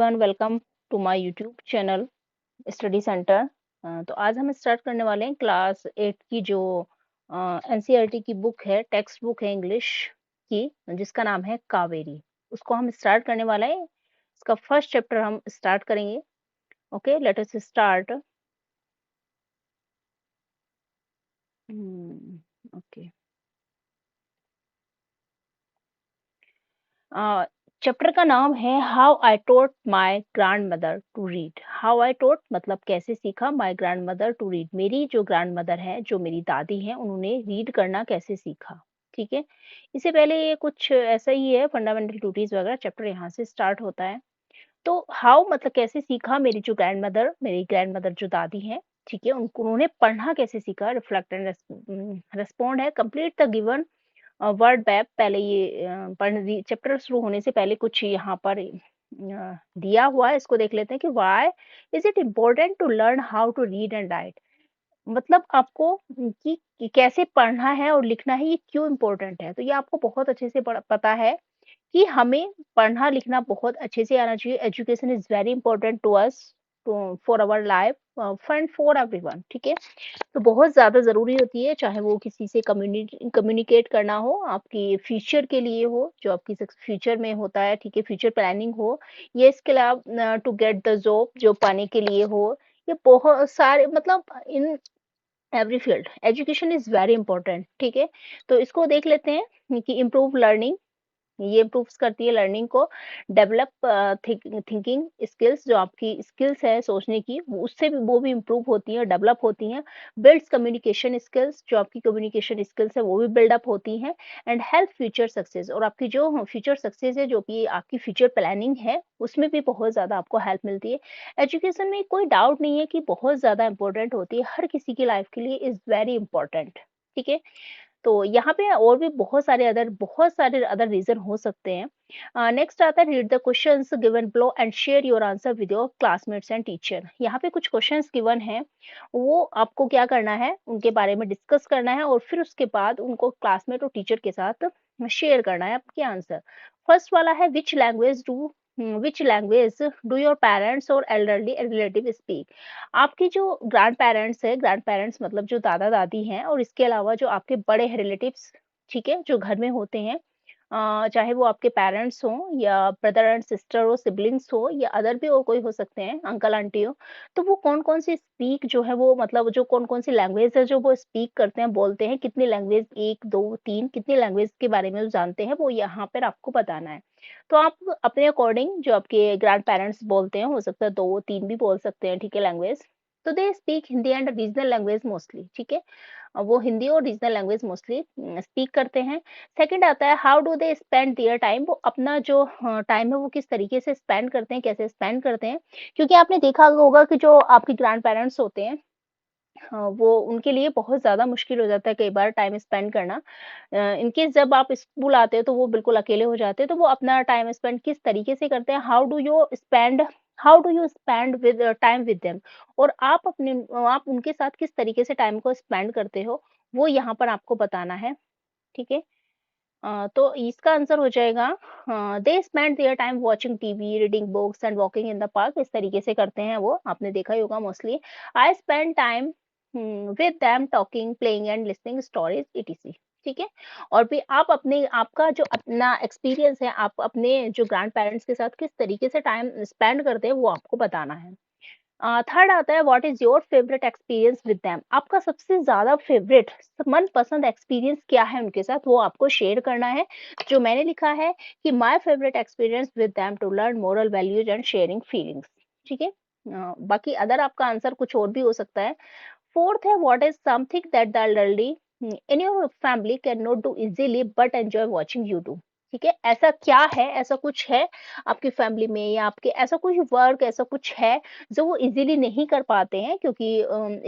Welcome to my YouTube channel study centre. तो आज हम स्टार्ट करने वाले हैं क्लास 8 की जो एनसीईआरटी की बुक है, टेक्स्ट बुक है इंग्लिश की, जिसका नाम है कावेरी। उसको हम स्टार्ट करने वाले हैं। इसका फर्स्ट चैप्टर हम स्टार्ट करेंगे। Okay, let us start. Okay, chapter का नाम है how I taught my grandmother to read. How I taught मतलब कैसे सीखा, my grandmother to read, मेरी जो ग्रैंड मदर है, जो मेरी दादी हैं, उन्होंने रीड करना कैसे सीखा। ठीक है, इससे पहले ये कुछ ऐसा ही है, फंडामेंटल ड्यूटीज वगैरह चैप्टर यहाँ से स्टार्ट होता है। तो हाउ मतलब कैसे सीखा, मेरी जो ग्रैंड मदर, मेरी ग्रैंड मदर जो दादी हैं, ठीक है, उनको उन्होंने पढ़ना कैसे सीखा। रिफ्लेक्ट एंड रेस्पॉन्ड है, complete the given word map. पहले ये पढ़ चैप्टर शुरू होने से पहले कुछ यहाँ पर दिया हुआ है, इसको देख लेते हैं कि why is it important to learn how to read and write. मतलब आपको कि कैसे पढ़ना है और लिखना है, ये क्यों इम्पोर्टेंट है। तो ये आपको बहुत अच्छे से पता है कि हमें पढ़ना लिखना बहुत अच्छे से आना चाहिए। Education is very important to us, for our life, for for everyone. ठीक है, तो बहुत ज़्यादा ज़रूरी होती है, चाहे वो किसी से कम्युनिकेट करना हो, आपकी फ्यूचर के लिए हो, जो आपकी फ्यूचर में होता है, ठीक है, फ्यूचर प्लानिंग हो, ये इसके अलावा टू गेट द जॉब, जो पाने के लिए हो। ये बहुत सारे मतलब in every field education is very important. ठीक है, तो इसको देख लेते हैं कि इम्प्रूव लर्निंग, ये इम्प्रूव्स करती है लर्निंग को। डेवलप थिंकिंग स्किल्स, जो आपकी स्किल्स है सोचने की, उससे भी वो भी इम्प्रूव होती है, डेवलप होती हैं। बिल्ड्स कम्युनिकेशन स्किल्स, जो आपकी कम्युनिकेशन स्किल्स है वो भी बिल्डअप होती हैं। एंड हेल्प फ्यूचर सक्सेस, और आपकी जो फ्यूचर सक्सेस है, जो कि आपकी फ्यूचर प्लानिंग है, उसमें भी बहुत ज़्यादा आपको हेल्प मिलती है। एजुकेशन में कोई डाउट नहीं है कि बहुत ज़्यादा इंपॉर्टेंट होती है, हर किसी की लाइफ के लिए इज़ वेरी इंपॉर्टेंट। ठीक है, तो यहाँ पे और भी बहुत सारे अदर रीजन हो सकते हैं। नेक्स्ट आता है read the questions given below and share your answer with your classmates and teacher. यहाँ पे कुछ क्वेश्चंस गिवन हैं, वो आपको क्या करना है, उनके बारे में डिस्कस करना है और फिर उसके बाद उनको क्लासमेट और टीचर के साथ शेयर करना है आपके आंसर। फर्स्ट वाला है which language do your parents और एल्डरली रिलेटिव स्पीक। आपके जो ग्रैंड पेरेंट्स है, ग्रैंड पेरेंट्स मतलब जो दादा दादी हैं, और इसके अलावा जो आपके बड़े रिलेटिव्स, ठीक है, जो घर में होते हैं, चाहे वो आपके पेरेंट्स हों या ब्रदर एंड सिस्टर हो, सिबलिंग्स हो, या अदर भी और कोई हो सकते हैं, अंकल आंटी हो। तो वो कौन कौन सी स्पीक जो है, वो मतलब जो कौन कौन सी लैंग्वेज है जो वो स्पीक करते हैं, बोलते हैं, कितनी लैंग्वेज, एक दो तीन, कितनी लैंग्वेज के बारे में वो जानते हैं, वो यहाँ पर आपको बताना है। तो आप अपने अकॉर्डिंग, जो आपके ग्रैंड पेरेंट्स बोलते हैं, हो सकता है दो तीन भी बोल सकते हैं, ठीक है, लैंग्वेज। तो they speak Hindi and regional language mostly. ठीक है, वो हिंदी और रीजनल लैंग्वेज मोस्टली स्पीक करते हैं। सेकंड आता है how do they spend their time, वो अपना जो टाइम है वो किस तरीके से स्पेंड करते हैं, कैसे स्पेंड करते हैं। क्योंकि आपने देखा होगा कि जो आपके ग्रैंड पेरेंट्स होते हैं, हाँ, वो उनके लिए बहुत ज़्यादा मुश्किल हो जाता है कई बार टाइम स्पेंड करना। इन केस जब आप स्कूल आते हो तो वो बिल्कुल अकेले हो जाते हैं, तो वो अपना टाइम स्पेंड किस तरीके से करते हैं, how do you spend with time with them, और आप उनके साथ किस तरीके से टाइम को स्पेंड करते हो, वो यहाँ पर आपको बताना है। ठीक है, तो इसका आंसर हो जाएगा they spend their time watching TV, reading books and walking in the park. इस तरीके से करते हैं वो, आपने देखा ही होगा mostly. I spend time with them talking, playing and listening stories etc. ठीक है, और भी आप अपने आपका जो अपना एक्सपीरियंस है, आप अपने जो ग्रैंड पेरेंट्स के साथ किस तरीके से टाइम स्पेंड करते हैं, वो आपको बताना है। थर्ड आता है what is your favourite experience with them. आपका सबसे ज्यादा फेवरेट, मनपसंद एक्सपीरियंस क्या है उनके साथ, वो आपको शेयर करना है। जो मैंने लिखा है कि my favourite experience with them to learn moral values and sharing feelings. ठीक है, बाकी अदर आपका आंसर कुछ और भी हो सकता है। फोर्थ है what is something that the elderly in your family can not do easily but enjoy watching you do. ठीक है, ऐसा क्या है, ऐसा कुछ है आपकी फैमिली में, या आपके ऐसा कुछ वर्क, ऐसा कुछ है जो वो इजीली नहीं कर पाते हैं, क्योंकि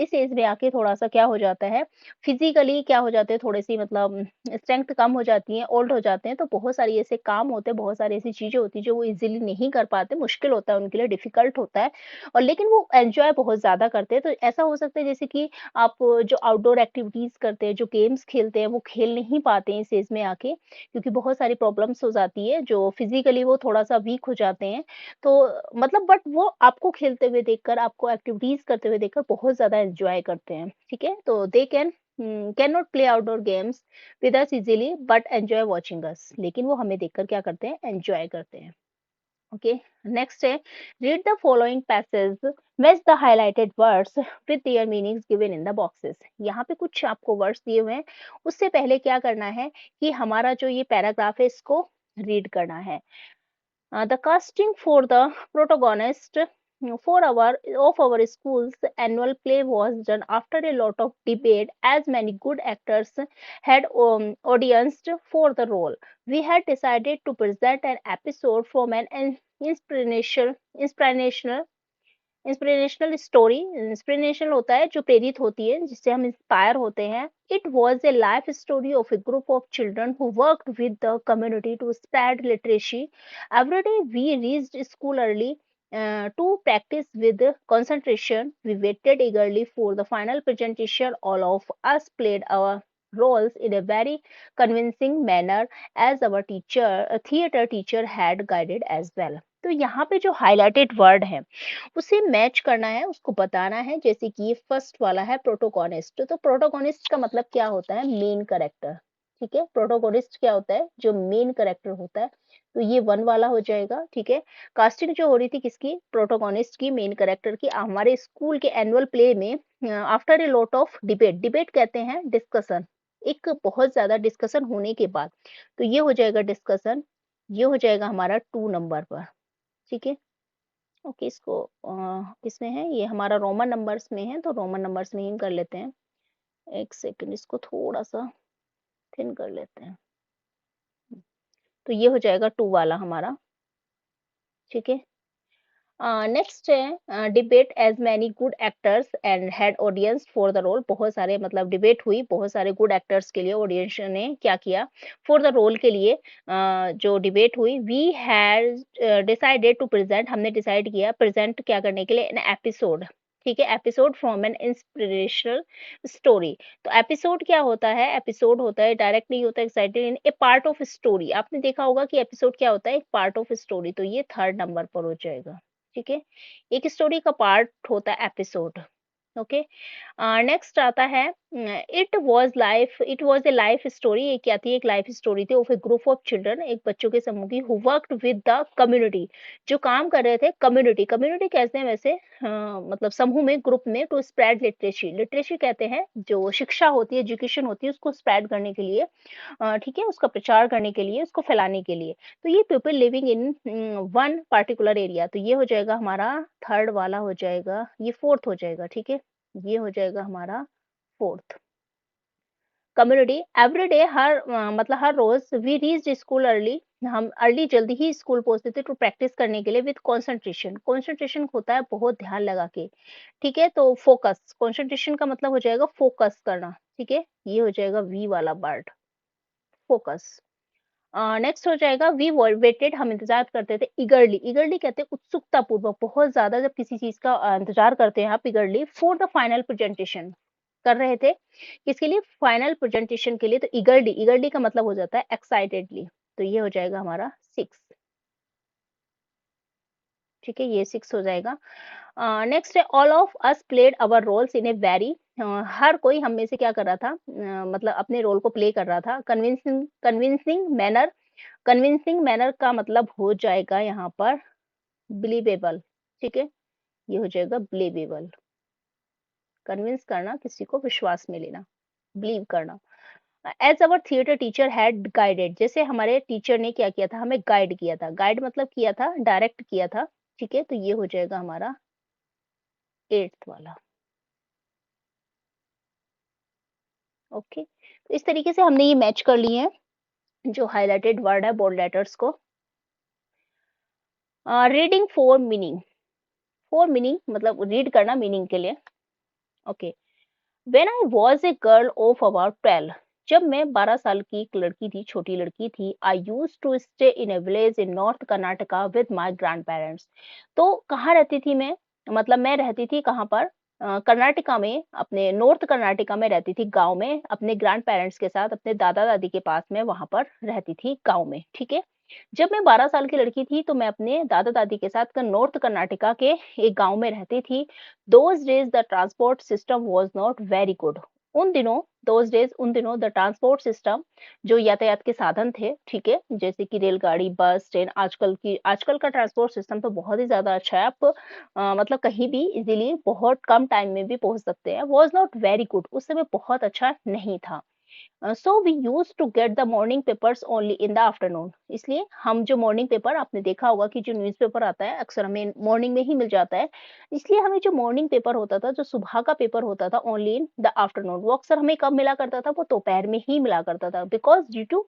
इस एज में आके थोड़ा सा क्या हो जाता है, फिजिकली क्या हो जाते हैं, थोड़ी सी मतलब स्ट्रेंथ कम हो जाती है, ओल्ड हो जाते हैं, तो बहुत सारी ऐसे काम होते हैं, बहुत सारी ऐसी चीजें होती है जो वो इजीली नहीं कर पाते, मुश्किल होता है उनके लिए, डिफिकल्ट होता है। और लेकिन वो एंजॉय बहुत ज्यादा करते हैं। तो ऐसा हो सकता है जैसे कि आप जो आउटडोर एक्टिविटीज करते हैं, जो गेम्स खेलते हैं, वो खेल नहीं पाते हैं इस एज में आके, क्योंकि बहुत सारी प्रॉब्लम्स हो जाती है, जो फिज़िकली वो थोड़ा-सा वीक हो जाते हैं। तो मतलब बट वो आपको खेलते हुए देखकर, आपको एक्टिविटीज़ करते हुए देखकर बहुत ज़्यादा एन्जॉय करते हैं, ठीक है? तो they can not play outdoor games with us easily but enjoy watching us. लेकिन वो हमें देखकर क्या करते हैं? एन्जॉय करते हैं। ओके, नेक्स्ट है read the following passage, match the highlighted words with their meanings given in the boxes. यहाँ पे कुछ आपको वर्ड्स दिए हुए हैं, उससे पहले क्या करना है कि हमारा जो ये पैराग्राफ है इसको रीड करना है। The casting for the protagonist for our school's annual play was done after a lot of debate, as many good actors had auditioned for the role. We had decided to present an episode from an inspirational story. Inspirational होता है जो प्रेरित होती है, जिससे हम inspire होते हैं। It was a life story of a group of children who worked with the community to spread literacy. Every day we reached school early to practice with concentration. We waited eagerly for the final presentation. All of us played our roles in a very convincing manner, as our theater teacher had guided as well. तो यहाँ पे जो highlighted word है उसे match करना है, उसको बताना है। जैसे कि ये फर्स्ट वाला है प्रोटोगोनिस्ट, तो प्रोटोगोनिस्ट का मतलब क्या होता है? मेन कैरेक्टर, ठीक है। प्रोटोगोनिस्ट क्या होता है? जो मेन कैरेक्टर होता है। तो ये वन वाला हो जाएगा, ठीक है। कास्टिंग जो हो रही थी किसकी? प्रोटोगोनिस्ट की, मेन कैरेक्टर की। हमारे स्कूल के एनुअल प्ले में after a lot of debate, debate कहते हैं डिस्कशन, एक बहुत ज्यादा डिस्कशन होने के बाद, तो ये हो जाएगा डिस्कशन। ये हो जाएगा हमारा 2 नंबर पर, ठीक है। ओके, इसको किसमें है? ये हमारा रोमन नंबर्स में है, तो रोमन नंबर्स में ही हम कर लेते हैं। एक सेकंड, इसको थोड़ा सा थिन कर लेते हैं। तो ये हो जाएगा 2 वाला हमारा, ठीक है। नेक्स्ट है debate as many good actors and had audience for the role. बहुत सारे मतलब डिबेट हुई, बहुत सारे गुड एक्टर्स के लिए ऑडियंस ने क्या किया? फॉर द रोल के लिए जो डिबेट हुई, we had decided to present, हमने डिसाइड किया प्रेजेंट क्या करने के लिए? एन एपिसोड, ठीक है। Episode from an inspirational story. तो एपिसोड क्या होता है? एपिसोड होता है, डायरेक्ट नहीं होता, excited in a part of story. आपने देखा होगा कि एपिसोड क्या होता है? एक पार्ट ऑफ स्टोरी। तो ये थर्ड नंबर पर हो जाएगा, ठीक है। एक स्टोरी का पार्ट होता है एपिसोड। ओके, नेक्स्ट आता है it was a life story. ये क्या थी? एक लाइफ स्टोरी थी of a group of children, एक बच्चों के समूह की, who worked with the community, जो काम कर रहे थे कम्युनिटी। कम्युनिटी कहते हैं वैसे मतलब समूह में, ग्रुप में, टू स्प्रेड लिटरेसी। लिटरेसी कहते हैं जो शिक्षा होती है, एजुकेशन होती है, उसको स्प्रेड करने के लिए, ठीक है, उसका प्रचार करने के लिए, उसको फैलाने के लिए। तो ये people living in one particular area. तो ये हो जाएगा हमारा थर्ड वाला हो जाएगा, ये फोर्थ हो जाएगा, ठीक है। ये हो जाएगा हमारा फोर्थ। कम्युनिटी एवरी डे, मतलब हर रोज, वी रीच स्कूल अर्ली, हम अर्ली जल्दी ही स्कूल पहुंचते थे, टू प्रैक्टिस करने के लिए, विद कंसंट्रेशन। कंसंट्रेशन होता है बहुत ध्यान लगा के, ठीक है। तो फोकस, कंसंट्रेशन का मतलब हो जाएगा फोकस करना, ठीक है। ये हो जाएगा वी वाला वर्ड, फोकस। नेक्स्ट हो जाएगा वी वेटेड, हम इंतजार करते थे। इगरली, इगरली कहते हैं उत्सुकता पूर्वक, बहुत ज्यादा जब किसी चीज का इंतजार करते हैं आप, eagerly. For the final presentation, कर रहे थे किसके लिए? फाइनल प्रेजेंटेशन के लिए। तो इगरली, इगरली का मतलब हो जाता है एक्साइटेडली। तो ये हो जाएगा हमारा 6, ठीक है। ये 6 हो जाएगा। नेक्स्ट है all of us played our roles in a very, हर कोई हम में से क्या कर रहा था? मतलब अपने रोल को प्ले कर रहा था convincing, convincing manner. Convincing manner का मतलब हो जाएगा यहाँ पर बिलीवेबल, ठीक है। ये हो जाएगा बिलीवेबल, कन्विंस करना, किसी को विश्वास में लेना, बिलीव करना। As our theatre teacher had guided, जैसे हमारे टीचर ने क्या किया था? हमें गाइड किया था। गाइड मतलब किया था, डायरेक्ट किया था, ठीक है। तो ये हो जाएगा हमारा 8th वाला, ओके। तो इस तरीके से हमने ये मैच कर लिए हैं जो हाइलाइटेड वर्ड है बोल्ड लेटर्स को। Reading for meaning, for meaning मतलब रीड करना मीनिंग के लिए, okay. When I was a girl of about 12, जब मैं 12 साल की एक लड़की थी, छोटी लड़की थी, I used to stay in a village in North Karnataka with my grandparents. तो कहाँ रहती थी मैं? मतलब मैं रहती थी कहाँ पर? कर्नाटका में, अपने नॉर्थ कर्नाटका में रहती थी गाँव में, अपने ग्रैंड पेरेंट्स के साथ, अपने दादा-दादी के पास में वहाँ पर रहती थी गाँव में, ठीक है? जब मैं 12 साल की लड़की थी तो मैं अपने दादा-दादी के साथ नॉर्थ कर्नाटका के एक गाँव में रहती थी। Those days the transport system was not very good. उन दिनों द ट्रांसपोर्ट सिस्टम, जो यातायात के साधन थे, ठीक है? जैसे कि रेलगाड़ी, बस, ट्रेन, आजकल का ट्रांसपोर्ट सिस्टम तो बहुत ही ज़्यादा अच्छा है। आप मतलब कहीं भी इज़िली बहुत कम टाइम में भी पहुँच सकते हैं। वाज़ नॉट वेरी गुड, उस समय बहुत अच्छा नहीं था। So we used to get the morning papers only in the afternoon. इसलिए हम जो मॉर्निंग पेपर, आपने देखा होगा कि जो न्यूज़पेपर आता है अक्सर हमें मॉर्निंग में ही मिल जाता है। इसलिए हमें जो मॉर्निंग पेपर होता था, जो सुबह का पेपर होता था, ओनली इन द आफ्टरनून, वो अक्सर हमें कब मिला करता था? वो दोपहर में ही मिला करता था, बिकॉज़ ड्यू टू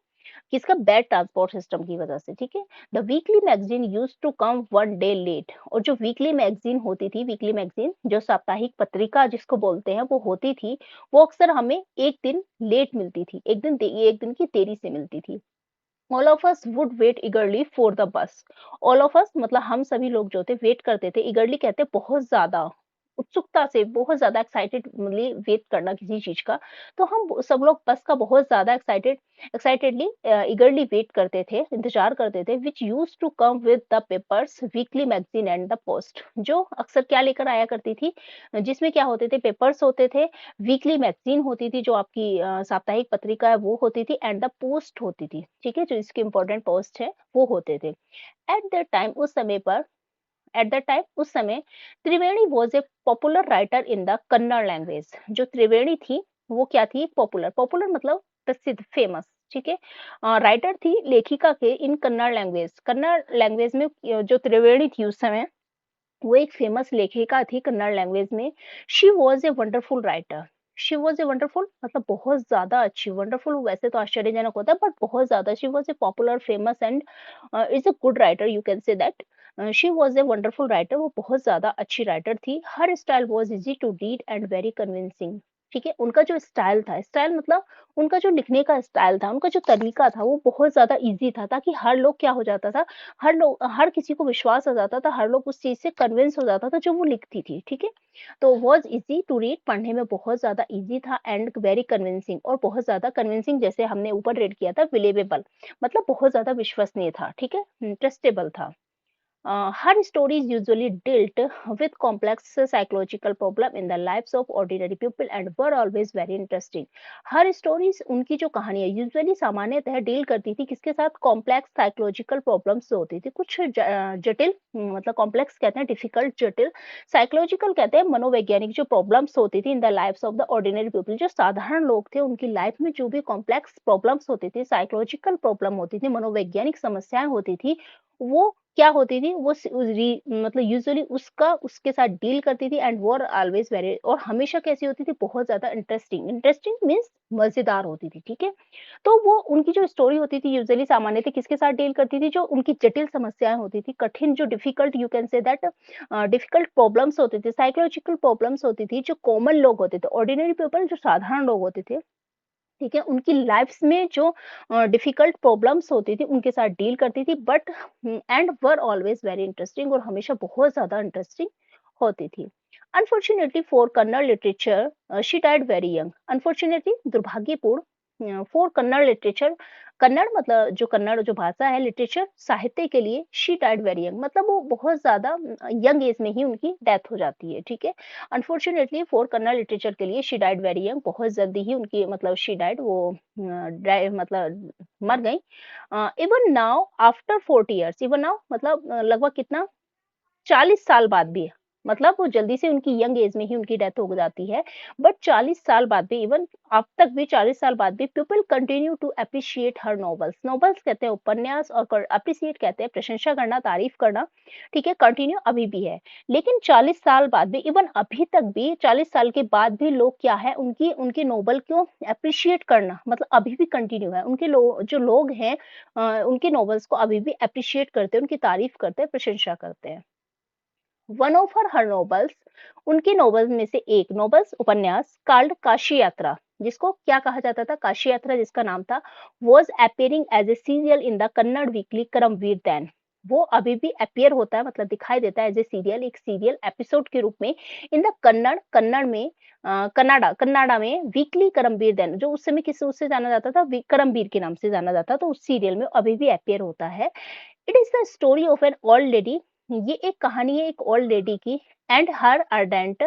किसका? बैड ट्रांसपोर्ट सिस्टम की वजह से, ठीक है? The weekly magazine used to come 1 day late. और जो वीकली मैगज़ीन होती थी, वीकली मैगज़ीन जो साप्ताहिक पत्रिका जिसको बोलते हैं, वो होती थी, वो अक्सर हमें 1 दिन लेट मिलती थी, 1 दिन की देरी से मिलती थी। All of us would wait eagerly for the bus. All of us मतलब हम सभी लोग जो थे वेट करते थे, ईगरली कहते हैं बहुत ज्यादा उत्सुकता से, बहुत ज्यादा एक्साइटेडली वेट करना किसी चीज का। तो हम सब लोग बस का बहुत ज्यादा एक्साइटेडली ईगरली वेट करते थे, इंतजार करते थे, which use to come with the papers, weekly magazine and the post, जो अक्सर क्या लेकर आया करती थी, जिसमें क्या होते थे? पेपर्स होते थे, वीकली मैगज़ीन होती थी, जो आपकी साप्ताहिक पत्रिका है वो होती थी, एंड द पोस्ट होती थी, ठीक है? जो इसके इम्पोर्टेंट पोस्ट है वो होते थे। एट दैट टाइम उस समय पर एट दैट टाइम उस समय Triveni was a popular writer in the Kannada language. जो त्रिवेणी थी वो क्या थी? पॉपुलर। पॉपुलर मतलब प्रसिद्ध, फेमस, ठीक है? राइटर थी, लेखिका के इन कन्नड़ लैंग्वेज। कन्नड़ लैंग्वेज में जो त्रिवेणी थी उस समय, वो एक फेमस लेखिका थी कन्नड़ लैंग्वेज में। She was a wonderful writer. She was a wonderful मतलब बहुत ज्यादा अच्छी। वंडरफुल वैसे तो आश्चर्यजनक होता है, बट बहुत ज्यादा। She was a popular, famous and is a good writer, you can say that. She was a wonderful writer, वो बहुत ज्यादा अच्छी राइटर थी। Her style was easy to read and very convincing, ठीक है? उनका जो स्टाइल था, स्टाइल मतलब उनका जो लिखने का स्टाइल था, उनका जो तरीका था, वो बहुत ज्यादा इजी था, ताकि हर लोग क्या हो जाता था, हर किसी को विश्वास आ जाता था, हर लोग उस चीज़ से कन्विंस हो जाता था जो वो लिखती थी, ठीक है? तो वाज़ ईज़ी टू रीड, पढ़ने में बहुत ज़्यादा ईज़ी था, एंड वेरी कन्विंसिंग, और बहुत ज़्यादा कन्विंसिंग, जैसे हमने ऊपर रेड किया था, बिलीवेबल मतलब बहुत ज़्यादा विश्वसनीय था, ठीक है? ट्रस्टेबल था। her stories usually dealt with complex psychological problem in the lives of ordinary people and were always very interesting. Her stories, उनकी जो कहानियां यूजुअली सामान्यतः डील करती थी किसके साथ? कॉम्प्लेक्स साइकोलॉजिकल प्रॉब्लम्स होती थी, कुछ जटिल, मतलब कॉम्प्लेक्स कहते हैं डिफिकल्ट, जटिल। साइकोलॉजिकल कहते हैं मनोवैज्ञानिक जो प्रॉब्लम्स होती थी in the lifes of the ordinary people, जो साधारण लोग थे उनकी लाइफ में जो भी कॉम्प्लेक्स प्रॉब्लम्स होती थी, साइकोलॉजिकल प्रॉब्लम होती थी, मनोवैज्ञानिक समस्याएं होती थी, वो क्या होती थी? वो मतलब यूजुअली उसका उसके साथ डील करती थी, एंड वो ऑलवेज वेरी, और हमेशा कैसी होती थी? बहुत ज्यादा इंटरेस्टिंग। इंटरेस्टिंग मीन्स मजेदार होती थी, ठीक है? तो वो उनकी जो स्टोरी होती थी यूजुअली सामान्य थी किसके साथ डील करती थी? जो उनकी जटिल समस्याएं होती थी, कठिन, जो difficult, you can say that, difficult problems होती थी, साइकोलॉजिकल प्रॉब्लम्स होती थी, जो कॉमन लोग होते थे, ऑर्डिनरी पीपल, जो साधारण लोग होते थे, ठीक है? उनकी लाइफ्स में जो डिफिकल्ट प्रॉब्लम्स होती थी उनके साथ डील करती थी, but and were always very interesting, और हमेशा बहुत ज्यादा इंटरेस्टिंग होती थी। Unfortunately for Kannada literature she died very young. Unfortunately दुर्भाग्यपूर्ण, फॉर कन्नड़ लिटरेचर, कन्नड़ मतलब जो कन्नड़ जो भाषा है, लिटरेचर साहित्य के लिए, शी डाइड वेरी यंग मतलब वो बहुत ज्यादा यंग एज में ही उनकी डेथ हो जाती है, ठीक है? अनफॉर्चुनेटली फॉर कन्नड़ लिटरेचर के लिए शी डाइड वेरी यंग, बहुत जल्दी ही उनकी मतलब शी डाइड, वो मतलब मर गई। Even now after 40 years, even now मतलब लगभग कितना, 40 साल बाद भी, मतलब वो जल्दी से उनकी यंग एज में ही उनकी डेथ हो जाती है, बट 40 साल बाद भी, इवन अब तक भी 40 साल बाद भी, people continue to appreciate her novels. Novels कहते हैं उपन्यास, और अप्रिशिएट कहते हैं प्रशंसा करना, तारीफ करना, ठीक है? कंटिन्यू अभी भी है। लेकिन 40 साल बाद भी, इवन अभी तक भी 40 साल के बाद भी लोग क्या है, उनकी उनकी नॉवल को अप्रिशिएट करना, मतलब अभी भी कंटिन्यू है। जो लोग हैं उनकी नॉवेल्स को अभी भी अप्रिशिएट करते हैं, उनकी तारीफ करते हैं, प्रशंसा करते हैं। वन ऑफ हर नॉवेल्स, उनके नॉवेल्स में से एक नॉवेल्स, उपन्यास, कॉल्ड काशी यात्रा, जिसको क्या कहा जाता था? काशी यात्रा, जिसका नाम था, was appearing as a serial in the Kannada weekly Karmaveera then. वो अभी भी अपीयर होता है, मतलब दिखाई देता है एज़ ए सीरियल, एक सीरियल एपिसोड के रूप में इन द कन्नड़ में कन्नाडा में वीकली करमवीर दैन, जो उस समय किस उससे जाना जाता था, करमवीर के नाम से जाना जाता, तो उस सीरियल में अभी भी अपीयर होता है। It is the story of an old lady. ये एक कहानी है एक ओल्ड लेडी की and her ardent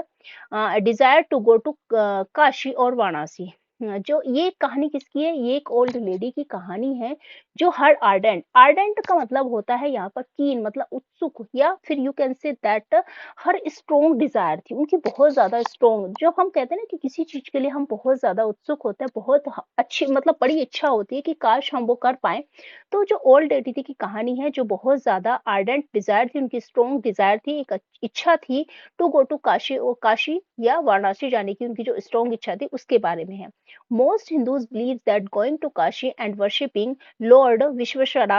desire to go to Kashi और वाराणसी। जो ये कहानी किसकी है? ये एक ओल्ड लेडी की कहानी है जो हर आर्डेंट, आर्डेंट का मतलब होता है यहाँ पर कीन, मतलब उत्सुक, या फिर you can say that her strong Dzire थी उनकी, बहुत ज्यादा स्ट्रॉन्ग। जो हम कहते हैं ना कि किसी चीज के लिए हम बहुत ज्यादा उत्सुक होते हैं, बहुत अच्छी मतलब बड़ी इच्छा होती है कि काश हम वो कर पाए। तो जो ओल्ड लेडी की कहानी है, जो बहुत ज्यादा आर्डेंट डिजायर थी, उनकी स्ट्रॉन्ग डिजायर थी, एक इच्छा थी टू गो टू काशी, और काशी या वाराणसी जाने की उनकी जो स्ट्रॉन्ग इच्छा थी उसके बारे में है। Most Hindus believe that going to Kashi and worshipping Lord Vishweshwara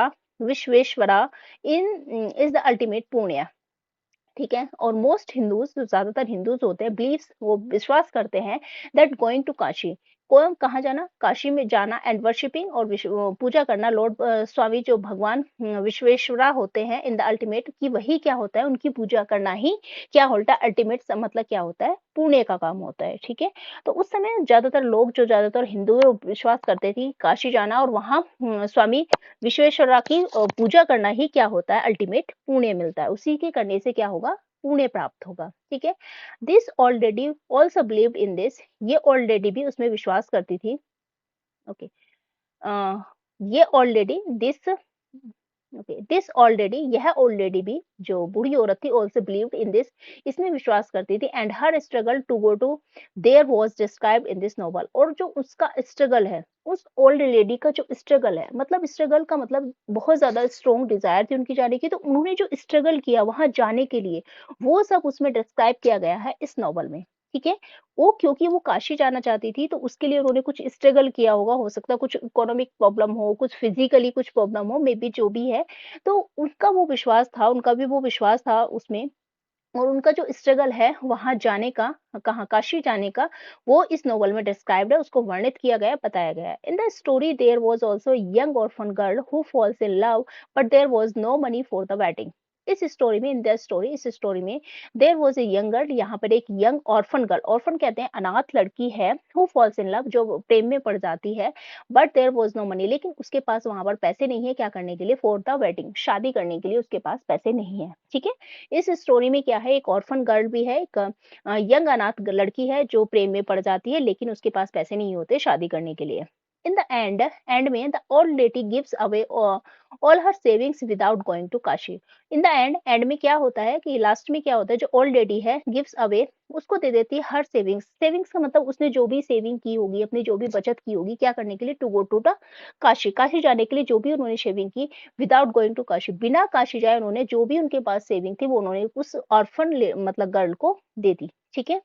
is the ultimate punya. ठीक है, और मोस्ट हिंदूज, जो ज्यादातर हिंदूज होते हैं, बिलीव्स, वो विश्वास करते हैं दैट गोइंग टू काशी, को कहाँ जाना, काशी में जाना, एंड वर्शिपिंग, और पूजा करना लॉर्ड स्वामी जो भगवान विश्वेश्वरा होते हैं इन द अल्टीमेट, की वही क्या होता है, उनकी पूजा करना ही क्या होता है, अल्टीमेट मतलब क्या होता है, पुण्य का काम होता है। ठीक है, तो उस समय ज्यादातर लोग, जो ज्यादातर हिंदू विश्वास करते थे काशी जाना और वहां स्वामी विश्वेश्वरा की पूजा करना ही क्या होता है, अल्टीमेट पुण्य मिलता है, उसी के करने से क्या होगा, पुण्य प्राप्त होगा। ठीक है, this already also believed in this, ये ऑलरेडी भी उसमें विश्वास करती थी। ओके, ये already this, okay, this already, यह ऑलरेडी भी, जो बूढ़ी औरत थी, ऑल्सो बिलीव्ड इन दिस, इसमें विश्वास करती थी, and her struggle to go to there was described in this novel, और जो उसका स्ट्रगल है, उस ओल्ड लेडी का जो स्ट्रगल है, मतलब स्ट्रगल का मतलब बहुत ज्यादा स्ट्रॉन्ग डिजायर थी उनकी जाने की, तो उन्होंने जो स्ट्रगल किया वहां जाने के लिए, वो सब उसमें डिस्क्राइब किया गया है इस नॉवल में। ठीक है, वो क्योंकि वो काशी जाना चाहती थी, तो उसके लिए उन्होंने कुछ स्ट्रगल किया होगा, हो सकता है कुछ इकोनॉमिक प्रॉब्लम हो, कुछ फिजिकली कुछ प्रॉब्लम हो, मे बी जो भी है, तो उनका वो विश्वास था, उनका भी वो विश्वास था उसमें, और उनका जो स्ट्रगल है वहां जाने का, कहाँ, काशी जाने का, वो इस नोवेल में डिस्क्राइब्ड है, उसको वर्णित किया गया है, बताया गया है। In the story there was also young orphan girl who falls in love, but there was no money for the wedding. इस स्टोरी में, इन द स्टोरी, इस स्टोरी में there was a young girl, यहाँ पर एक young orphan girl, orphan कहते हैं अनाथ लड़की है, हु फॉल्स इन लव, जो प्रेम में पड़ जाती है, but there was no money, लेकिन उसके पास वहां पर पैसे नहीं है, क्या करने के लिए, फॉर द वेडिंग, शादी करने के लिए उसके पास पैसे नहीं है। ठीक है, इस स्टोरी में क्या है, एक ऑर्फन गर्ल भी है, एक यंग अनाथ लड़की है जो प्रेम में पड़ जाती है, लेकिन उसके पास पैसे नहीं होते शादी करने के लिए। इन द एंड में the old lady gives away all her savings without going to Kashi. In the end में क्या होता है कि लास्ट में क्या होता है, जो ओल्ड लेडी है गिव्स अवे, उसको दे देती है हर सेविंग्स, सेविंग्स का मतलब उसने जो भी सेविंग की होगी, अपनी जो भी बचत की होगी, क्या करने के लिए, to go to the Kashi, Kashi जाने के लिए जो भी उन्होंने सेविंग की, विदाउट गोइंग टू काशी, बिना काशी जाए उन्होंने जो भी उनके पास सेविंग थी वो उन्होंने उस ऑर्फन मतलब गर्ल को दे दी। ठीक है,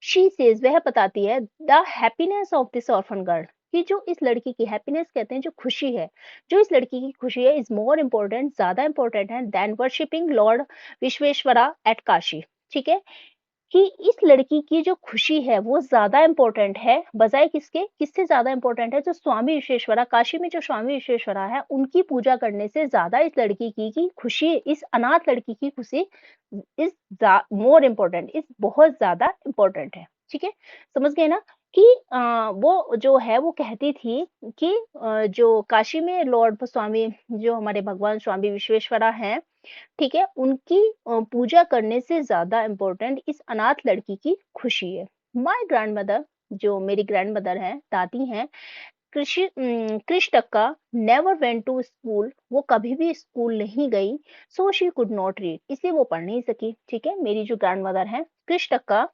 शी सेज, वह बताती है, the happiness of this orphan girl, कि जो इस लड़की की हैप्पीनेस कहते हैं, जो खुशी है, जो इस लड़की की खुशी है, इज मोर इम्पोर्टेंट, ज्यादा इंपॉर्टेंट है, than worshipping lord Vishweshwara at Kashi. ठीक है, कि इस लड़की की जो खुशी है वो ज्यादा इंपॉर्टेंट है, बजाय किसके, किससे ज्यादा इंपॉर्टेंट है, जो स्वामी विश्वेश्वरा, काशी में जो स्वामी विश्वेश्वरा है उनकी पूजा करने से ज्यादा इस लड़की की खुशी, इस अनाथ लड़की की खुशी इज मोर इम्पोर्टेंट, इस बहुत ज्यादा इम्पोर्टेंट है। ठीक है, समझ गए ना, कि वो जो है वो कहती थी कि जो काशी में लॉर्ड स्वामी, जो हमारे भगवान स्वामी विश्वेश्वरा हैं, ठीक है, उनकी पूजा करने से ज्यादा इम्पोर्टेंट इस अनाथ लड़की की खुशी है। माय ग्रैंडमदर, जो मेरी ग्रैंडमदर है, दादी हैं, कृष्णक्का नेवर वेंट टू स्कूल, वो कभी भी स्कूल नहीं गई, so she could not read, इसलिए वो पढ़ नहीं सकी। ठीक है, मेरी जो ग्रैंडमदर है कृष्णक्का,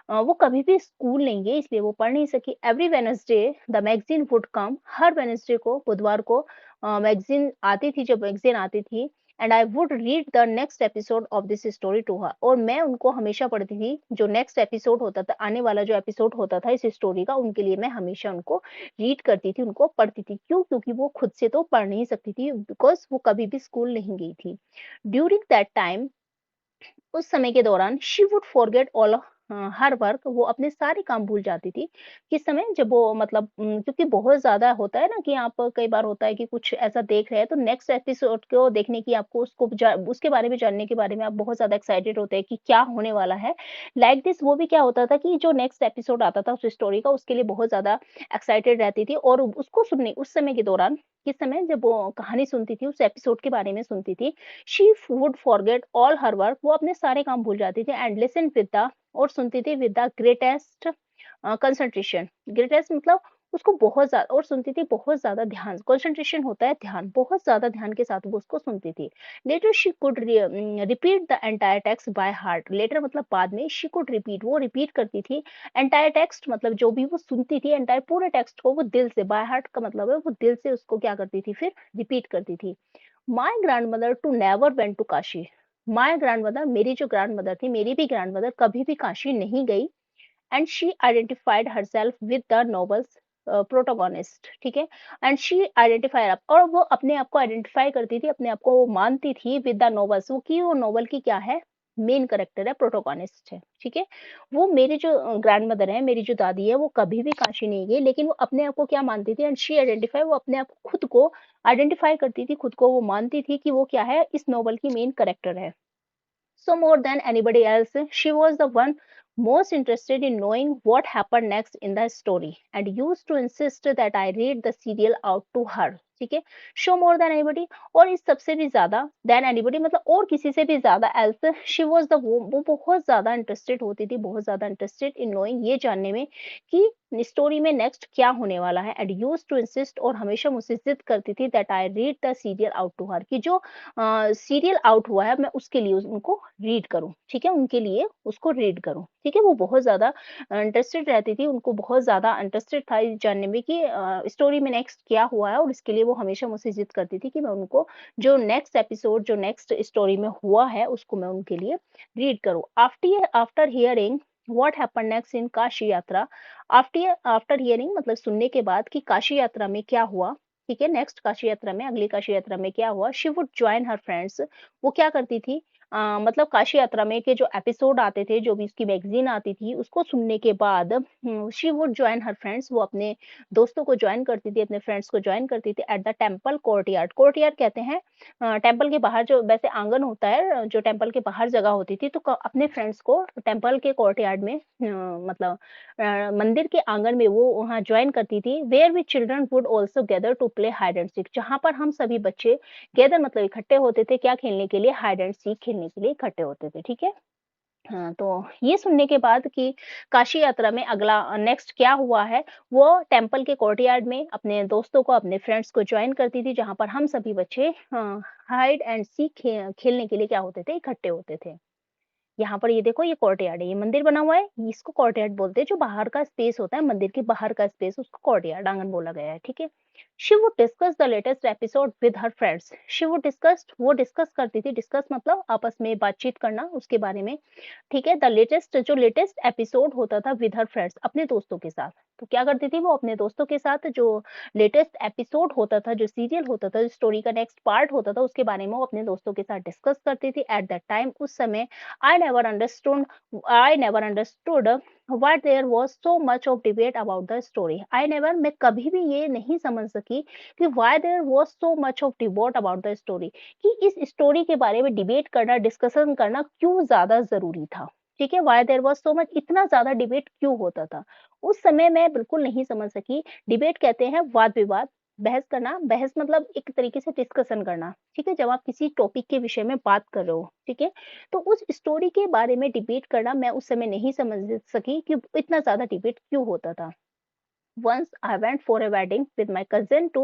वो कभी भी स्कूल नहीं गई, इसलिए वो पढ़ नहीं सकी। Every Wednesday the magazine would come, her Wednesday को, बुधवार को मैगजीन आती थी, जब मैगजीन आती थी, and I would read the next episode of this story to her, और मैं उनको हमेशा पढ़ती थी, जो नेक्स्ट एपिसोड होता था, आने वाला जो एपिसोड होता था इस स्टोरी का, उनके लिए मैं हमेशा उनको रीड करती थी, उनको पढ़ती थी। क्यों? क्योंकि वो खुद से तो पढ़ नहीं सकती थी, बिकॉज वो कभी भी स्कूल नहीं गई थी। ड्यूरिंग दैट टाइम, उस समय के दौरान she would forget all her work वो अपने सारे काम भूल जाती थी। किस समय जब वो मतलब क्योंकि बहुत ज़्यादा होता है ना कि आप कई बार होता है कि कुछ ऐसा देख रहे हैं तो नेक्स्ट एपिसोड को देखने की आपको उसके बारे में जानने के बारे में आप बहुत ज़्यादा एक्साइटेड होते हैं कि क्या होने वाला है। लाइक दिस वो भी क्या होता था कि जो नेक्स्ट एपिसोड आता था उस स्टोरी का उसके लिए बहुत ज़्यादा एक्साइटेड रहती थी और उसको सुनने उस समय के दौरान किस समय जब वो कहानी सुनती थी, उस एपिसोड के बारे में सुनती थी, she would forget all her work वो अपने सारे काम भूल जाती थी एंड लिसन विद द और सुनती थी with the greatest concentration. Greatest मतलब उसको बहुत ज़्यादा और सुनती थी बहुत ज़्यादा ध्यान कंसंट्रेशन होता है ध्यान, बहुत ज़्यादा ध्यान के साथ वो उसको सुनती थी। Later she could repeat the entire text by heart. Later मतलब बाद में शी कुड रिपीट वो रिपीट करती थी एंटायर टेक्स्ट मतलब जो भी वो सुनती थी एंटायर पूरे टेक्स्ट को वो दिल से बाय हार्ट का मतलब है वो दिल से उसको क्या करती थी फिर रिपीट करती थी। My grandmother too never went to Kashi. My grandmother मेरी जो ग्रैंडमदर थी मेरी भी ग्रैंडमदर कभी भी काशी नहीं गई and she identified herself with the novels protagonist. ठीक है एंड शी आइडेंटिफाई और वो अपने आप को आइडेंटिफाई करती थी अपने आप को वो मानती थी विद द नॉवेल्स वो कि वो नॉवल की क्या है मेन करेक्टर है प्रोटोगोनिस्ट है। ठीक है वो मेरी जो ग्रैंड मदर है मेरी जो दादी है वो कभी भी काशी नहीं गई लेकिन वो अपने आप को क्या मानती थी एंड शी आइडेंटिफाई वो अपने आप को खुद को आइडेंटिफाई करती थी खुद को वो मानती थी कि वो क्या है इस नॉवल की मेन करेक्टर है। So more than anybody else, she was the one most interested in knowing what happened next in the story and used to insist that I read the serial out to her. ठीक है show more than anybody और इस सबसे भी ज्यादा then anybody मतलब और किसी से भी ज्यादा एल्स शी वाज द वो बहुत ज्यादा इंटरेस्टेड होती थी बहुत ज्यादा इंटरेस्टेड इन नोइंग ये जानने में कि स्टोरी में नेक्स्ट क्या होने वाला है एंड यूज टू इंसिस्ट और हमेशा मुझसे जिद करती थी that I read the serial out to her कि जो सीरियल आउट हुआ है मैं उसके लिए उनको रीड करूँ, ठीक है? उनके लिए उसको रीड करूँ, ठीक है? वो बहुत ज़्यादा इंटरेस्टेड रहती थी, उनको बहुत ज़्यादा इंटरेस्टेड था ये जानने में कि स्टोरी में नेक्स्ट क्या हुआ है और इसके लिए वो हमेशा मुझसे ज़िद करती थी कि मैं उनको जो नेक्स्ट एपिसोड जो नेक्स्ट स्टोरी में हुआ है उसको मैं उनके लिए रीड करूँ। After hearing what happened next in Kashi यात्रा आफ्टर आफ्टर हियरिंग मतलब सुनने के बाद कि काशी यात्रा में क्या हुआ, ठीक है नेक्स्ट काशी यात्रा में अगली काशी यात्रा में क्या हुआ she would join her friends वो क्या करती थी मतलब काशी यात्रा में के जो एपिसोड आते थे जो भी उसकी मैगजीन आती थी उसको सुनने के बाद she would join her friends वो अपने दोस्तों को ज्वाइन करती थी अपने फ्रेंड्स को ज्वाइन करती थी at the temple courtyard courtyard कहते हैं टेम्पल के बाहर जो वैसे आंगन होता है जो टेम्पल के बाहर जगह होती थी तो अपने फ्रेंड्स को टेम्पल के कोर्टयार्ड में मतलब मंदिर के आंगन में वो वहाँ ज्वाइन करती थी where we children would also gather to play hide and seek जहाँ पर हम सभी बच्चे गैदर मतलब इकट्ठे होते थे क्या खेलने के लिए हाइड एंड सीक खेलने के लिए इकट्ठे होते थे ठीक है। हाँ, तो ये सुनने के बाद कि काशी यात्रा में अगला नेक्स्ट क्या हुआ है वो टेम्पल के कोर्टयार्ड में अपने दोस्तों को अपने फ्रेंड्स को ज्वाइन करती थी जहाँ पर हम सभी बच्चे हाइड एंड सीक खेलने के लिए क्या होते थे इकट्ठे होते थे। यहाँ पर ये देखो ये कोर्टयार्ड है, ये मंदिर बना हुआ है, इसको कोर्टयार्ड बोलते हैं, जो बाहर का स्पेस होता है, मंदिर के बाहर का स्पेस उसको कोर्टयार्ड आंगन बोला गया है, ठीक है? She would discuss the latest episode with her friends. She would discuss वो डिस्कस करती थी, डिस्कस मतलब आपस में बातचीत करना उसके बारे में, ठीक है? द लेटेस्ट जो लेटेस्ट एपिसोड होता था विद हर फ्रेंड्स अपने दोस्तों के साथ। तो क्या करती थी वो अपने दोस्तों के साथ जो लेटेस्ट एपिसोड होता था, जो सीरियल होता था, जो स्टोरी का नेक्स्ट पार्ट होता था, उसके बारे में वो अपने दोस्तों के साथ डिस्कस करती थी। एट दैट टाइम उस समय I never understood I never understood why there was so much of debate about the story. I never मैं कभी भी ये नहीं समझ सकी कि why there was so much of debate about the story कि इस स्टोरी के बारे में डिबेट करना डिस्कशन करना क्यों ज्यादा जरूरी था। ठीक है why there was so much इतना ज्यादा डिबेट क्यों होता था उस समय मैं बिल्कुल नहीं समझ सकी। डिबेट कहते हैं वाद विवाद बहस करना बहस मतलब एक तरीके से डिस्कशन करना ठीक है जब आप किसी टॉपिक के विषय में बात कर रहे हो ठीक है तो उस स्टोरी के बारे में डिबेट करना मैं उस समय नहीं समझ सकी कि इतना ज्यादा डिबेट क्यों होता था। Once I went for a wedding with my cousin to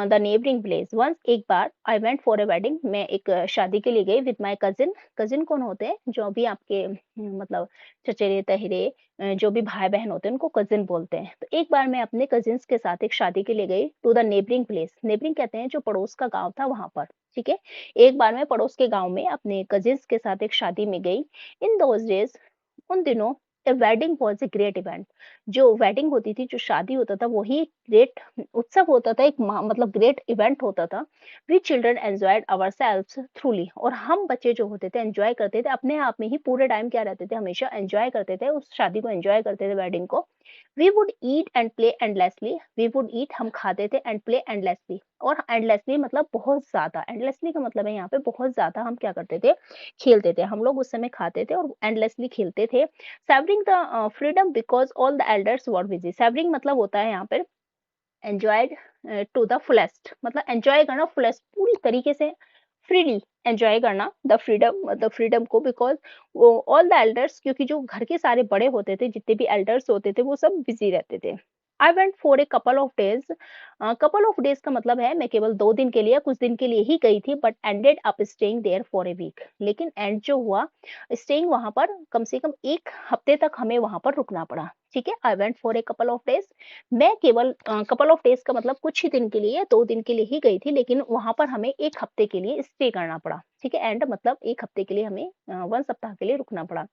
the neighboring place. Once एक बार I went for a wedding मैं एक शादी के लिए गई with my cousin। cousin कौन होते हैं जो भी आपके मतलब चचेरे तहेरे जो भी भाई बहन होते हैं उनको cousin बोलते हैं। तो एक बार मैं अपने cousins के साथ एक शादी के लिए गई to the neighboring place। neighboring कहते हैं जो पड़ोस का गांव था वहां पर ठीक है। एक बार मैं पड़ोस के गांव में अपने cousins के साथ एक शादी में गई। इन those days उन दिनों a wedding was a great event. जो वेडिंग होती थी, जो शादी होता था, वही ग्रेट उत्सव होता था, एक मतलब ग्रेट इवेंट होता था। We children enjoyed ourselves thoroughly, और हम बच्चे जो होते थे एन्जॉय करते थे अपने आप में ही, पूरे टाइम क्या रहते थे, हमेशा एन्जॉय करते थे, उस शादी को एन्जॉय करते थे, वेडिंग को। We would eat and play endlessly, we would eat हम खाते थे, एंड प्ले एंडलेसली, और एंडलेसली मतलब बहुत ज़्यादा, एंडलेसली का मतलब है यहाँ पे बहुत ज़्यादा हम क्या करते थे, खेलते थे। हम लोग उस समय खाते थे और एंडलेसली खेलते थे। Savoring the freedom because all the elders were busy. Savoring मतलब होता है यहाँ पर enjoyed to the fullest, मतलब enjoy करना fullest पूरी तरीके से, freely enjoy करना the freedom, मतलब freedom को, because वो all the elders, क्योंकि जो घर के सारे बड़े होते थे, जितने भी elders होते थे, वो सब busy रहते थे। I went for a couple of days. couple of days का मतलब है मैं केवल 2 दिन के लिए, कुछ दिन के लिए ही गई थी, but ended up staying there for a week. लेकिन end जो हुआ, स्टेइंग वहां पर कम से कम 1 हफ्ते तक हमें वहां पर रुकना पड़ा। ठीक है, I went for a couple of days. मैं केवल कपल ऑफ डेज का मतलब कुछ ही दिन के लिए, 2 दिन के लिए ही गई थी, लेकिन वहां पर हमें 1 हफ्ते के लिए स्टे करना पड़ा। ठीक है, एंड मतलब 1 हफ्ते के लिए हमें 1 सप्ताह के लिए रुकना पड़ा।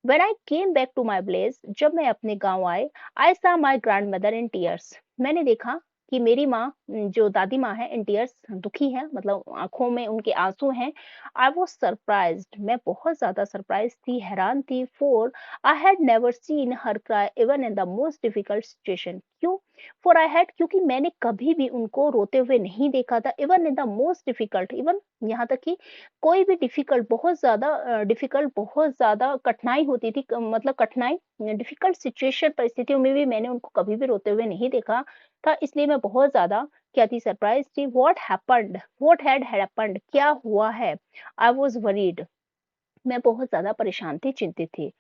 When I came back to my village, जब मैं अपने गांव आए, आई सा माय ग्रैंडमदर इन टीयर्स, मैंने देखा कि मेरी माँ, जो दादी माँ है, इन टीयर्स दुखी है, मतलब आंखों में उनके आंसू हैं। आई वाज सरप्राइज्ड, मैं बहुत ज्यादा सरप्राइज थी, हैरान थी। For I had never seen her cry even in the most difficult situation. क्यों? फॉर आई हैड, क्योंकि मैंने कभी भी उनको रोते हुए नहीं देखा था। Even in the most difficult, even यहाँ तक कि कोई भी डिफिकल्ट, बहुत ज़्यादा डिफिकल्ट, बहुत ज़्यादा कठिनाई होती थी, मतलब कठिनाई, डिफिकल्ट सिचुएशन, परिस्थितियों में भी मैंने उनको कभी भी रोते हुए नहीं देखा था। इसलिए मैं बहुत ज़्यादा क्या थी, सरप्राइज थी। What happened, what had happened, क्या हुआ है। आई वाज वरीड, मैं बहुत ज़्यादा परेशान थी, चिंतित थी।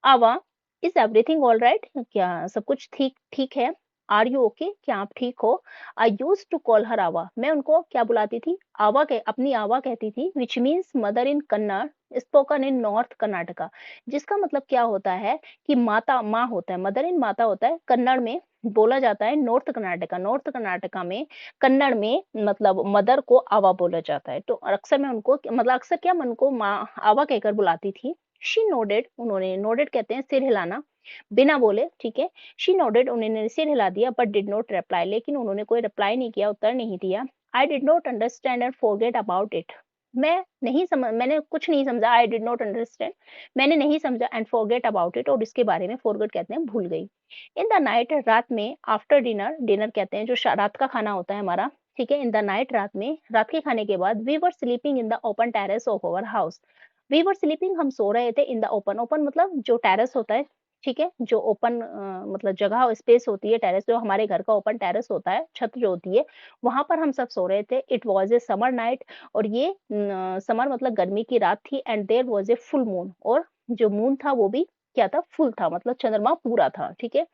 आवा, इज एवरीथिंग ऑल राइट, क्या सब कुछ ठीक ठीक है? आर यू ओके, क्या आप ठीक हो? आई यूज टू कॉल हर आवा, मैं उनको क्या बुलाती थी, आवा कह, अपनी आवा कहती थी, which means mother in Kannada, spoken in north Karnataka, जिसका मतलब क्या होता है कि माता, माँ होता है, मदर इन माता होता है, कन्नड़ में बोला जाता है नॉर्थ कर्नाटका, नॉर्थ कर्नाटका में, कन्नड़ में मतलब मदर को आवा बोला जाता है। तो अक्सर मैं उनको, मतलब अक्सर क्या, मैं उनको माँ आवा कहकर बुलाती थी। शी नोडेड, उन्होंने, नोडेड कहते हैं सिर हिलाना, बिना बोले, ठीक है। शी नोडेड, उन्होंने सिर हिला दिया, बट डिड नॉट रिप्लाई, लेकिन उन्होंने कोई रिप्लाई नहीं किया, उत्तर नहीं दिया। I did not understand and forget about it, मैं नहीं समझ, मैंने कुछ नहीं समझा, आई डिड नॉट अंडरस्टैंड, मैंने नहीं समझा, एंड फॉरगेट अबाउट इट, और इसके बारे में, फॉरगेट कहते हैं भूल गई। इन द नाइट, रात में, आफ्टर डिनर, डिनर कहते हैं जो रात का खाना होता है हमारा, ठीक है। इन द नाइट, रात में, रात के खाने के बाद, we were sleeping in the open terrace of our house, we were sleeping, हम सो रहे थे, इन द ओपन, ओपन मतलब जो टेरेस होता है, ठीक है, जो ओपन मतलब जगह स्पेस होती है, टेरेस जो हमारे घर का ओपन टेरेस होता है, छत जो होती है, वहां पर हम सब सो रहे थे। It was a summer night, और ये समर मतलब गर्मी की रात थी, and there was a full moon, और जो मून था वो भी क्या था, फुल था, मतलब चंद्रमा पूरा था, ठीक है।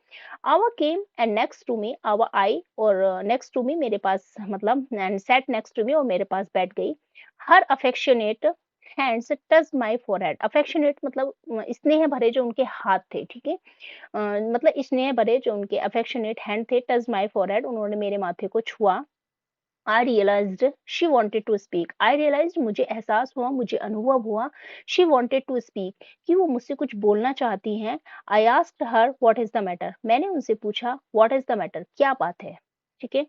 Avva came and next to me, Avva आई और नेक्स्ट टू मी, मेरे पास, मतलब and sat next to me, और मेरे पास बैठ गई। Her affectionate hands touch my forehead, affectionate मतलब स्नेह भरे जो उनके हाथ थे, ठीक है। मतलब स्नेह भरे जो उनके अफेक्शनेट हैंड थे, टच माय फोरहेड, उन्होंने मेरे माथे को छुआ। I realised she wanted to speak, I realised, मुझे एहसास हुआ, मुझे अनुभव हुआ, शी वांटेड टू स्पीक, कि वो मुझसे कुछ बोलना चाहती हैं। I asked her what is the matter, मैंने उनसे पूछा व्हाट इज द मैटर, क्या बात है, ठीक है।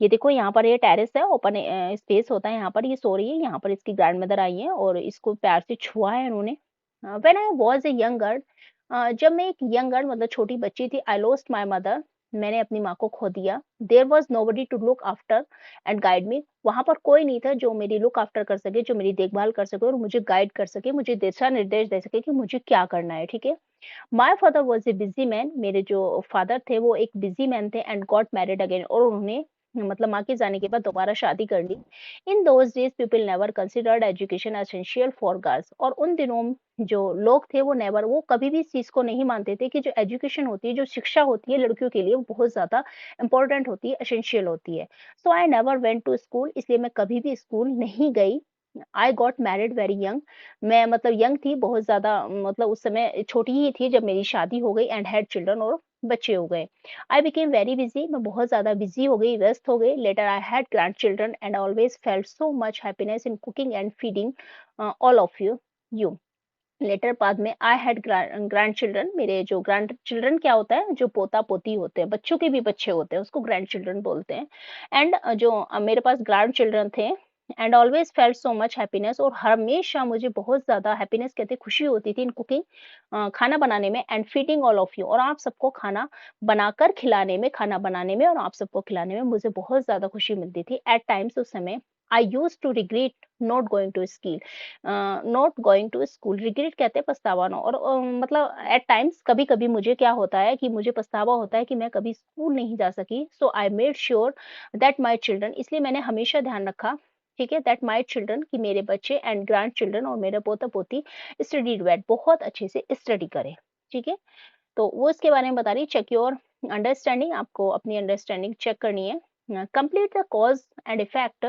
ये देखो यहाँ पर ये टेरेस है, ओपन स्पेस होता है, यहाँ पर ये सो रही है, यहाँ पर इसकी ग्रैंडमदर आई है और इसको प्यार से छुआ है इन्होंने। When I was a young girl, जब मैं एक यंग गर्ल मतलब छोटी बच्ची थी, आई लॉस्ट माय मदर, मैंने अपनी माँ को खो दिया। There was nobody to look after and guide me, वहां पर कोई नहीं था जो मेरी लुक आफ्टर कर सके, जो मेरी देखभाल कर सके और मुझे गाइड कर सके, मुझे दिशा निर्देश दे सके कि मुझे क्या करना है, ठीक है। My father was a busy man, मेरे जो फादर थे वो एक बिजी मैन थे, एंड गॉट मैरिड अगेन, और उन्होंने मतलब माँ के जाने के बाद दोबारा शादी कर ली। In those days people never considered education essential for girls, और उन दिनों जो लोग थे वो नेवर, वो कभी भी इस चीज को नहीं मानते थे कि जो एजुकेशन होती है, जो शिक्षा होती है लड़कियों के लिए, वो बहुत ज्यादा इंपॉर्टेंट होती है, एसेंशियल होती है। So I never went to school, इसलिए मैं कभी भी स्कूल नहीं गई। I got married very young, मैं मतलब यंग थी बहुत ज्यादा, मतलब उस समय छोटी ही थी जब मेरी शादी हो गई, एंड हैड चिल्ड्रन, और बच्चे हो गए। आई बिकेम वेरी बिजी, मैं बहुत ज्यादा बिजी हो गई, व्यस्त हो गई। Later I had grandchildren and always felt so much happiness in cooking and feeding all of you. Later बाद में आई हैड ग्रैंड चिल्ड्रन, मेरे जो ग्रैंड चिल्ड्रन क्या होता है, जो पोता पोती होते हैं, बच्चों के भी बच्चे होते हैं, उसको ग्रैंड चिल्ड्रन बोलते हैं। एंड जो मेरे पास ग्रैंड चिल्ड्रन थे, and always felt so much happiness, और हमेशा मुझे बहुत ज्यादा हैप्पीनेस कहते खुशी होती थी इन कुकिंग, खाना बनाने में, and feeding all of you, और आप सबको खाना बनाकर खिलाने में, खाना बनाने में और आप सबको खिलाने में मुझे बहुत ज्यादा खुशी मिलती थी। एट टाइम्स उस समय I used to regret not going to school, not going to school, regret कहते हैं पछतावा ना, और मतलब एट टाइम्स कभी-कभी मुझे क्या होता है कि मुझे पछतावा होता है कि मैं कभी स्कूल नहीं जा सकी। So I made sure that my children, इसलिए मैंने हमेशा ध्यान रखा, ठीक है, दैट माय चिल्ड्रन, कि मेरे बच्चे एंड ग्रैंड चिल्ड्रन और मेरे पोता-पोती स्टडीड वेल, बहुत अच्छे से स्टडी करें, ठीक है? तो वो इसके बारे में बता रही, चेक योर अंडरस्टैंडिंग, आपको अपनी अंडरस्टैंडिंग चेक करनी है। Complete the cause and effect,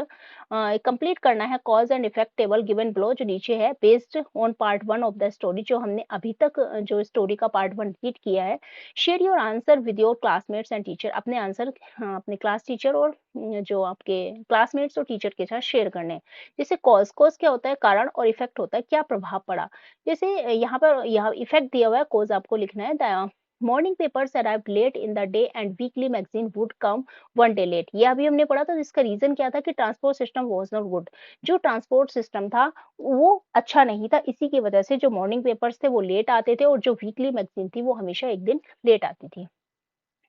complete करना है cause and effect table given below, जो नीचे है, based on part 1 of the story, जो हमने अभी तक जो स्टोरी का पार्ट 1 रीड किया है। Share your answer with your classmates and teacher, अपने आंसर अपने क्लास टीचर और जो आपके क्लासमेट्स और टीचर के साथ शेयर करने हैं। जैसे कॉज, कॉज क्या होता है, कारण, और इफेक्ट होता है क्या प्रभाव पड़ा। जैसे यहाँ पर यहाँ इफेक्ट दिया हुआ है, कॉज आपको लिखना है, the morning papers arrived late in the day and weekly magazine would come 1 day late, ये अभी हमने पढ़ा था, जिसका रीजन क्या था कि transport system was not good, जो ट्रांसपोर्ट सिस्टम था वो अच्छा नहीं था, इसी की वजह से जो मॉर्निंग पेपर्स थे वो लेट आते थे, और जो वीकली मैगजीन थी वो हमेशा एक दिन लेट आती थी।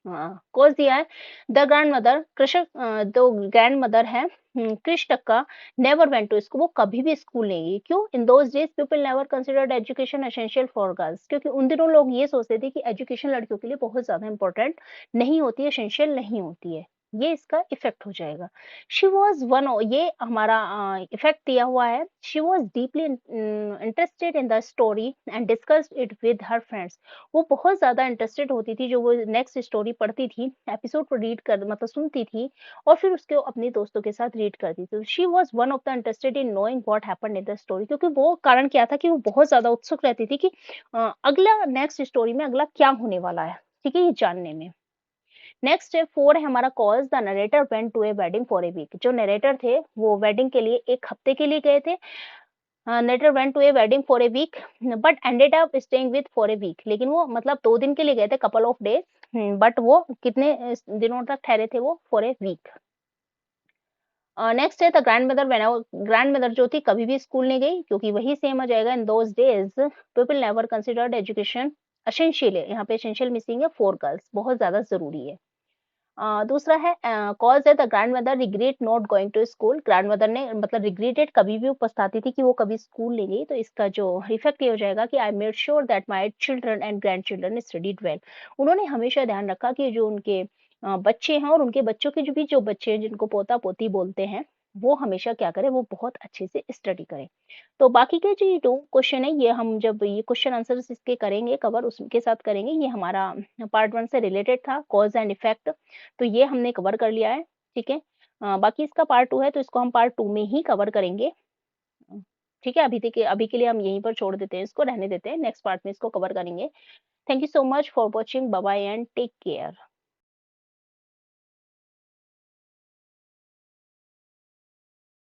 हाँ, कोर्स दिया है, द ग्रैंडमदर कृषक, जो ग्रैंडमदर है, कृष्णक्का नेवर वेंट टू स्कूल, वो कभी भी स्कूल नहीं गई, क्यों? इन those days people never considered education essential for girls, क्योंकि उन दिनों लोग ये सोचते थे कि एजुकेशन लड़कियों के लिए बहुत ज्यादा इंपॉर्टेंट नहीं होती है, एसेंशियल नहीं होती है। ये इसका इफेक्ट हो जाएगा। शी वॉज वन, ये हमारा इफेक्ट दिया हुआ है, she was deeply interested in the story and discussed it with her friends, वो बहुत ज़्यादा इंटरेस्टेड होती थी, जो वो नेक्स्ट स्टोरी पढ़ती थी, एपिसोड को रीड कर मतलब सुनती थी, और फिर उसको अपने दोस्तों के साथ रीड करती थी। She was one of the interested in knowing what happened in the story, क्योंकि वो कारण क्या था कि वो बहुत ज़्यादा उत्सुक रहती थी कि अगला नेक्स्ट स्टोरी में अगला क्या होने वाला है, ठीक है, ये जानने में। नेक्स्ट है 4 है हमारा cause, the narrator went to a wedding for a week, जो नरेटर थे वो वेडिंग के लिए 1 हफ्ते के लिए गए थे। नेटर went to a wedding for a week but ended up staying with for a week, लेकिन वो मतलब 2 दिन के लिए गए थे, कपल ऑफ डेज, बट वो कितने दिनों तक ठहरे थे वो, फॉर ए वीक। नेक्स्ट है द ग्रैंडमदर, ग्रैंडमदर जो थी कभी भी स्कूल नहीं गई, क्योंकि वही सेम आ जाएगा, in those days people never considered education essential है, यहाँ पे एसेंशियल मिसिंग है, फॉर गर्ल्स, बहुत ज्यादा जरूरी है। दूसरा है कॉज है the grandmother regret not going to school, grandmother ने मतलब रिग्रेटेड, कभी भी वो पछताती थी कि वो कभी स्कूल नहीं गई, तो इसका जो इफेक्ट ये हो जाएगा कि आई made sure that my children and grand children studied well, उन्होंने हमेशा ध्यान रखा कि जो उनके बच्चे हैं और उनके बच्चों के जो भी जो बच्चे हैं जिनको पोता पोती बोलते हैं, वो हमेशा क्या करें, वो बहुत अच्छे से स्टडी करें। तो बाकी के जो ये 2 क्वेश्चन है, ये हम जब ये क्वेश्चन आंसर्स इसके करेंगे कवर, उसके साथ करेंगे, ये हमारा पार्ट 1 से रिलेटेड था, कॉज एंड इफेक्ट, तो ये हमने कवर कर लिया है, ठीक है। बाकी इसका पार्ट 2 है, तो इसको हम पार्ट 2 में ही कवर करेंगे। अ, ठीक है, अभी के लिए हम यहीं पर छोड़ देते हैं, इसको रहने देते हैं, नेक्स्ट पार्ट में इसको कवर करेंगे। Thank you so much for watching, bye bye and take care.